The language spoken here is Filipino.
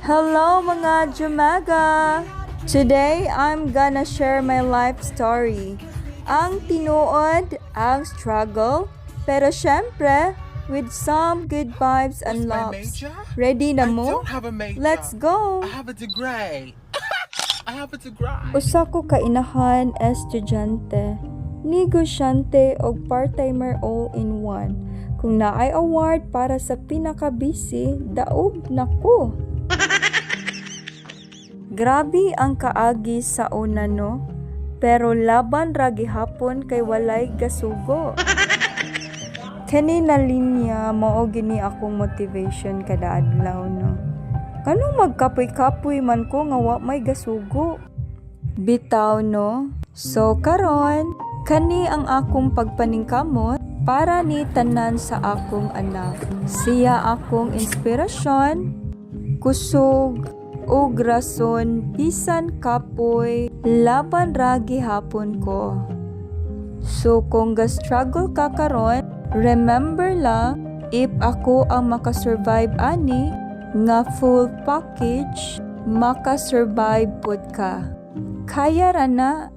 Hello mga Jumaga! Today, I'm gonna share my life story. Ang tinuod, ang struggle, pero syempre, with some good vibes and loves. Ready na mo? Let's go! I have a degree. I have a degree. Usa ko kainahan estudyante, negosyante o part-timer all-in-one. Kung naay award para sa pinaka-busy, daog na ko. Grabe ang kaagi sa una no, pero laban ra gihapon kay walay gasugo. Kani na linya mao gini akong motivation kada adlaw no. Kanong magkapoy-kapoy man ko nga wa may gasugo. Bitaw no. So karon, kani ang akong pagpaningkamot para ni tanan sa akong anak. Siya akong inspirasyon, kusog, ug rason bisan kapoy laban ra gihapon ko. So kung ga-struggle ka karon, remember lang, if ako ang makasurvive ani nga full package, makasurvive pud ka. Kaya ra na,